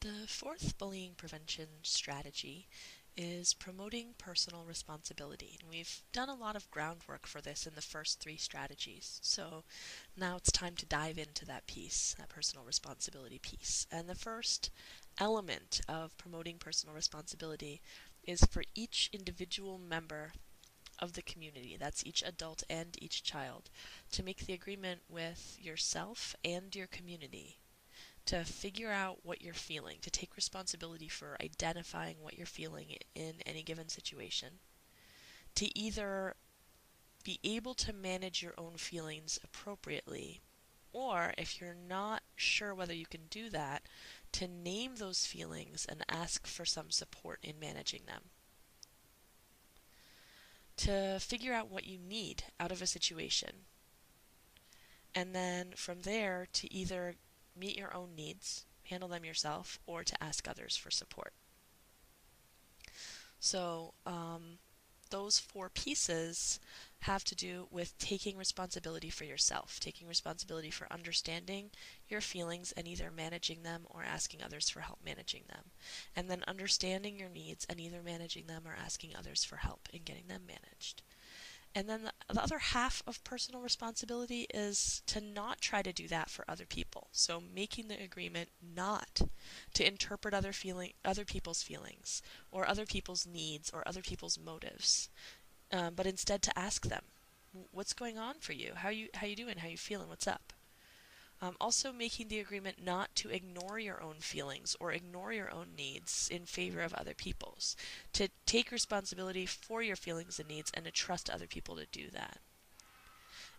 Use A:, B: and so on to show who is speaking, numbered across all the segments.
A: The fourth bullying prevention strategy is promoting personal responsibility. And we've done a lot of groundwork for this in the first three strategies. So now it's time to dive into that piece, that personal responsibility piece. And the first element of promoting personal responsibility is for each individual member of the community, that's each adult and each child, to make the agreement with yourself and your community to figure out what you're feeling, to take responsibility for identifying what you're feeling in any given situation, to either be able to manage your own feelings appropriately, or if you're not sure whether you can do that, to name those feelings and ask for some support in managing them. To figure out what you need out of a situation, and then from there to either meet your own needs, handle them yourself, or to ask others for support. So, those four pieces have to do with taking responsibility for yourself, taking responsibility for understanding your feelings and either managing them or asking others for help managing them. And then understanding your needs and either managing them or asking others for help in getting them managed. And then the other half of personal responsibility is to not try to do that for other people. So making the agreement not to interpret other people's feelings, or other people's needs, or other people's motives, but instead to ask them, "What's going on for you? How you doing? How you feeling? What's up?" Also making the agreement not to ignore your own feelings or ignore your own needs in favor of other people's. To take responsibility for your feelings and needs and to trust other people to do that.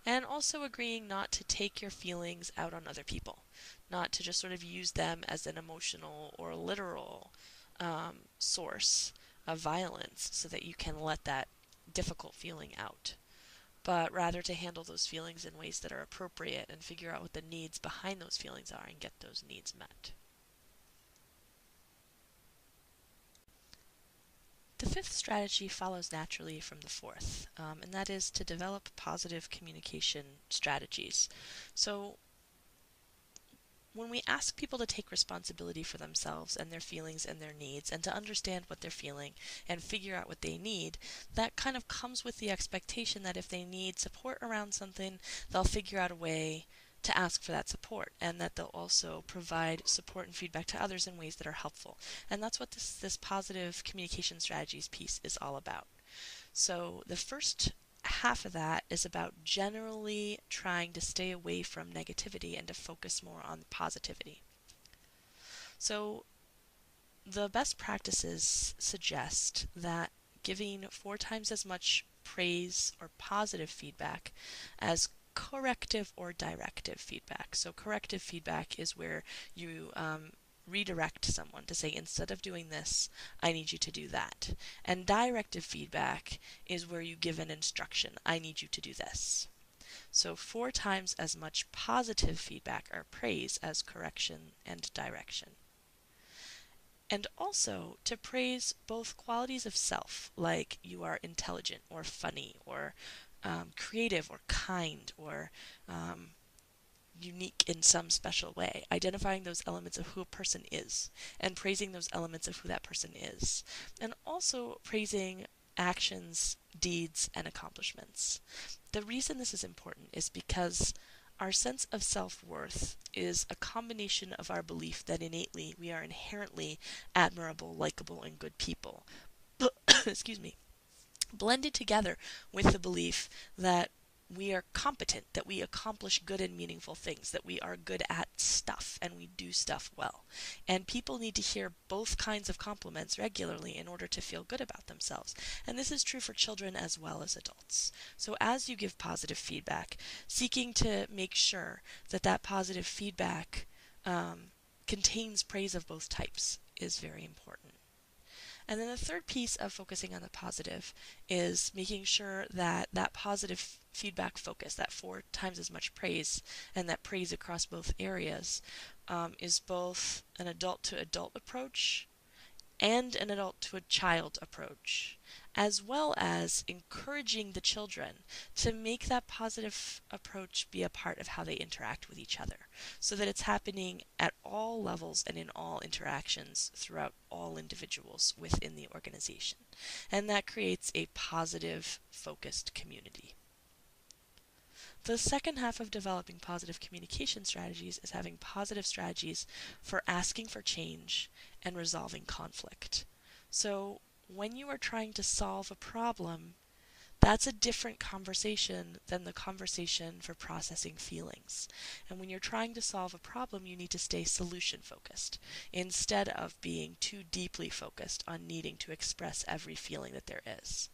A: And also agreeing not to take your feelings out on other people, not to just sort of use them as an emotional or literal source of violence so that you can let that difficult feeling out, but rather to handle those feelings in ways that are appropriate and figure out what the needs behind those feelings are and get those needs met. The fifth strategy follows naturally from the fourth, and that is to develop positive communication strategies. So, when we ask people to take responsibility for themselves and their feelings and their needs and to understand what they're feeling and figure out what they need, that kind of comes with the expectation that if they need support around something, they'll figure out a way to ask for that support, and that they'll also provide support and feedback to others in ways that are helpful. And that's what this positive communication strategies piece is all about. So the first half of that is about generally trying to stay away from negativity and to focus more on positivity. So the best practices suggest that giving 4 times as much praise or positive feedback as corrective or directive feedback. So corrective feedback is where you redirect someone to say, instead of doing this, I need you to do that. And directive feedback is where you give an instruction, I need you to do this. So 4 times as much positive feedback or praise as correction and direction. And also to praise both qualities of self, like you are intelligent or funny or creative or kind or unique in some special way, identifying those elements of who a person is and praising those elements of who that person is. And also praising actions, deeds, and accomplishments. The reason this is important is because our sense of self-worth is a combination of our belief that innately we are inherently admirable, likable, and good people. Excuse me. Blended together with the belief that we are competent, that we accomplish good and meaningful things, that we are good at stuff and we do stuff well. And people need to hear both kinds of compliments regularly in order to feel good about themselves. And this is true for children as well as adults. So as you give positive feedback, seeking to make sure that that positive feedback contains praise of both types is very important. And then the third piece of focusing on the positive is making sure that that positive feedback focus, that 4 times as much praise and that praise across both areas, is both an adult to adult approach and an adult to a child approach, as well as encouraging the children to make that positive approach be a part of how they interact with each other, so that it's happening at all levels and in all interactions throughout all individuals within the organization. And that creates a positive, focused community. The second half of developing positive communication strategies is having positive strategies for asking for change and resolving conflict. So, when you are trying to solve a problem, that's a different conversation than the conversation for processing feelings. And when you're trying to solve a problem, you need to stay solution focused instead of being too deeply focused on needing to express every feeling that there is.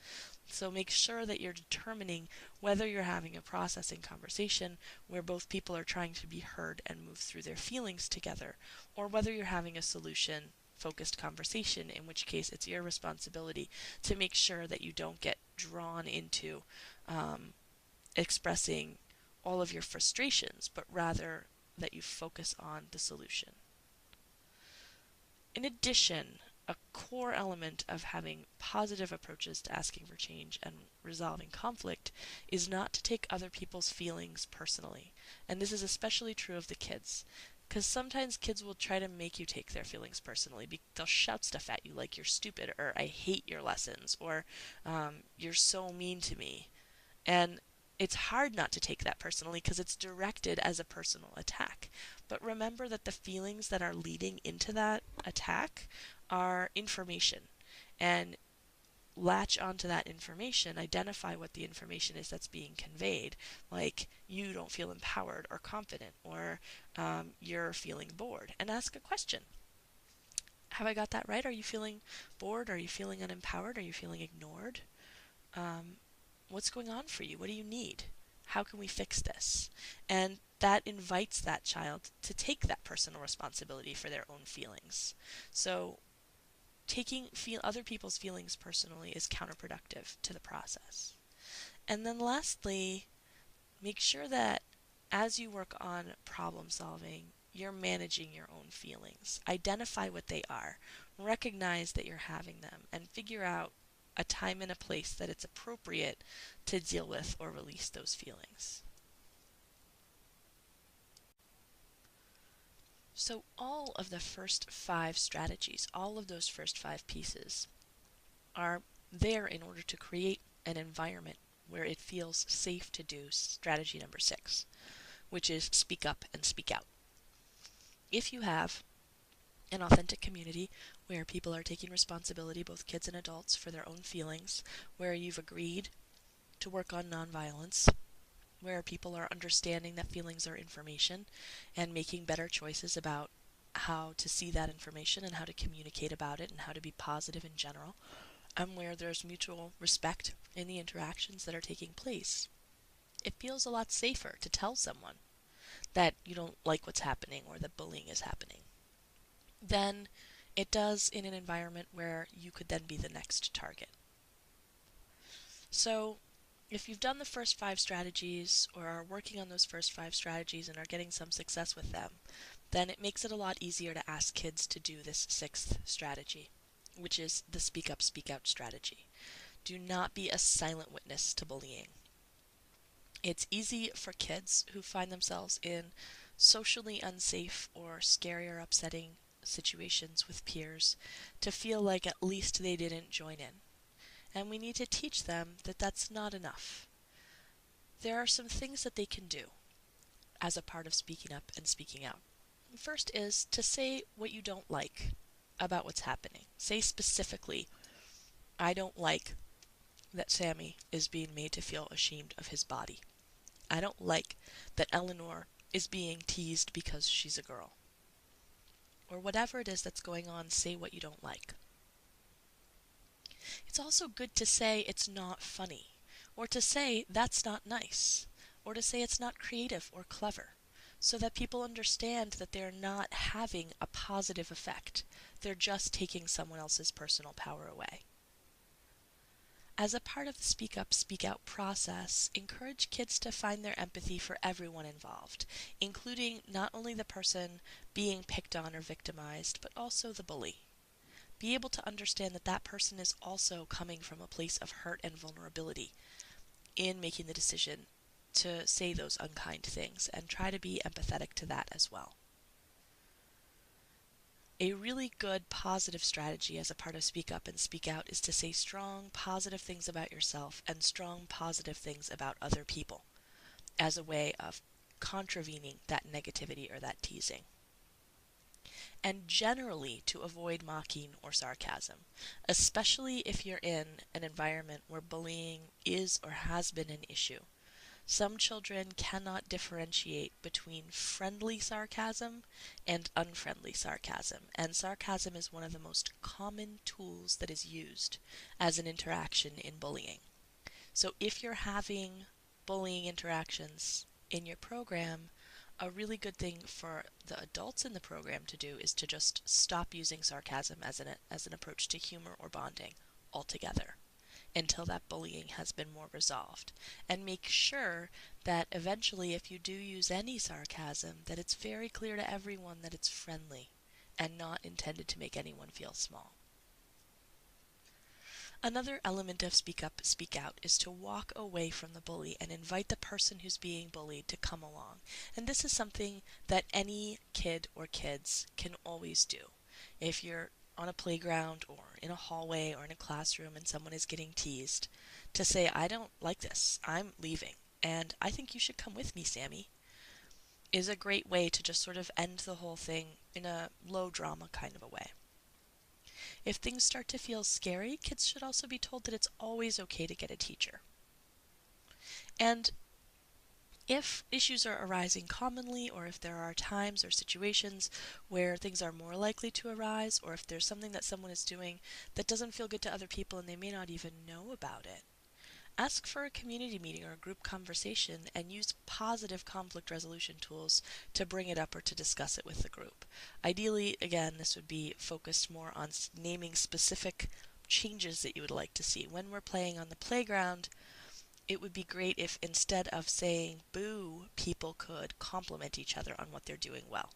A: So make sure that you're determining whether you're having a processing conversation where both people are trying to be heard and move through their feelings together, or whether you're having a solution focused conversation, in which case it's your responsibility to make sure that you don't get drawn into expressing all of your frustrations, but rather that you focus on the solution. In addition, a core element of having positive approaches to asking for change and resolving conflict is not to take other people's feelings personally. And this is especially true of the kids. Because sometimes kids will try to make you take their feelings personally. They'll shout stuff at you like you're stupid, or I hate your lessons, or you're so mean to me. And it's hard not to take that personally because it's directed as a personal attack. But remember that the feelings that are leading into that attack are information. And latch onto that information, identify what the information is that's being conveyed, like you don't feel empowered or confident, or you're feeling bored, and ask a question. Have I got that right? Are you feeling bored? Are you feeling unempowered? Are you feeling ignored? What's going on for you? What do you need? How can we fix this? And that invites that child to take that personal responsibility for their own feelings. So taking other people's feelings personally is counterproductive to the process. And then lastly, make sure that as you work on problem solving, you're managing your own feelings. Identify what they are, recognize that you're having them, and figure out a time and a place that it's appropriate to deal with or release those feelings. So all of the first 5 strategies, all of those first 5 pieces are there in order to create an environment where it feels safe to do strategy number 6, which is speak up and speak out. If you have an authentic community where people are taking responsibility, both kids and adults, for their own feelings, where you've agreed to work on nonviolence, where people are understanding that feelings are information and making better choices about how to see that information and how to communicate about it and how to be positive in general, and where there's mutual respect in the interactions that are taking place, it feels a lot safer to tell someone that you don't like what's happening or that bullying is happening than it does in an environment where you could then be the next target. So if you've done the first 5 strategies or are working on those first 5 strategies and are getting some success with them, then it makes it a lot easier to ask kids to do this 6th strategy, which is the speak up, speak out strategy. Do not be a silent witness to bullying. It's easy for kids who find themselves in socially unsafe or scary or upsetting situations with peers to feel like at least they didn't join in. And we need to teach them that that's not enough. There are some things that they can do as a part of speaking up and speaking out. First is to say what you don't like about what's happening. Say specifically, I don't like that Sammy is being made to feel ashamed of his body. I don't like that Eleanor is being teased because she's a girl. Or whatever it is that's going on, say what you don't like. It's also good to say it's not funny, or to say that's not nice, or to say it's not creative or clever, so that people understand that they're not having a positive effect. They're just taking someone else's personal power away. As a part of the speak up, speak out process, encourage kids to find their empathy for everyone involved, including not only the person being picked on or victimized, but also the bully. be able to understand that that person is also coming from a place of hurt and vulnerability in making the decision to say those unkind things, and try to be empathetic to that as well. A really good positive strategy as a part of Speak Up and Speak Out is to say strong positive things about yourself and strong positive things about other people as a way of contravening that negativity or that teasing. And generally to avoid mocking or sarcasm, especially if you're in an environment where bullying is or has been an issue. Some children cannot differentiate between friendly sarcasm and unfriendly sarcasm, and sarcasm is one of the most common tools that is used as an interaction in bullying. So if you're having bullying interactions in your program, a really good thing for the adults in the program to do is to just stop using sarcasm as an approach to humor or bonding altogether until that bullying has been more resolved. And make sure that eventually, if you do use any sarcasm, that it's very clear to everyone that it's friendly and not intended to make anyone feel small. Another element of Speak Up, Speak Out is to walk away from the bully and invite the person who's being bullied to come along. And this is something that any kid or kids can always do. If you're on a playground or in a hallway or in a classroom and someone is getting teased, to say, I don't like this, I'm leaving, and I think you should come with me, Sammy, is a great way to just sort of end the whole thing in a low drama kind of a way. If things start to feel scary, kids should also be told that it's always okay to get a teacher. And if issues are arising commonly, or if there are times or situations where things are more likely to arise, or if there's something that someone is doing that doesn't feel good to other people and they may not even know about it, ask for a community meeting or a group conversation and use positive conflict resolution tools to bring it up or to discuss it with the group. Ideally, again, this would be focused more on naming specific changes that you would like to see. When we're playing on the playground, it would be great if instead of saying boo, people could compliment each other on what they're doing well,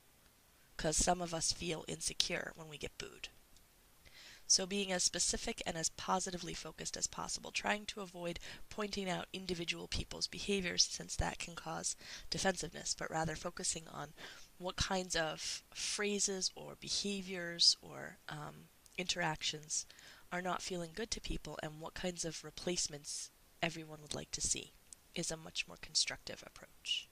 A: because some of us feel insecure when we get booed. So being as specific and as positively focused as possible, trying to avoid pointing out individual people's behaviors since that can cause defensiveness, but rather focusing on what kinds of phrases or behaviors or interactions are not feeling good to people and what kinds of replacements everyone would like to see is a much more constructive approach.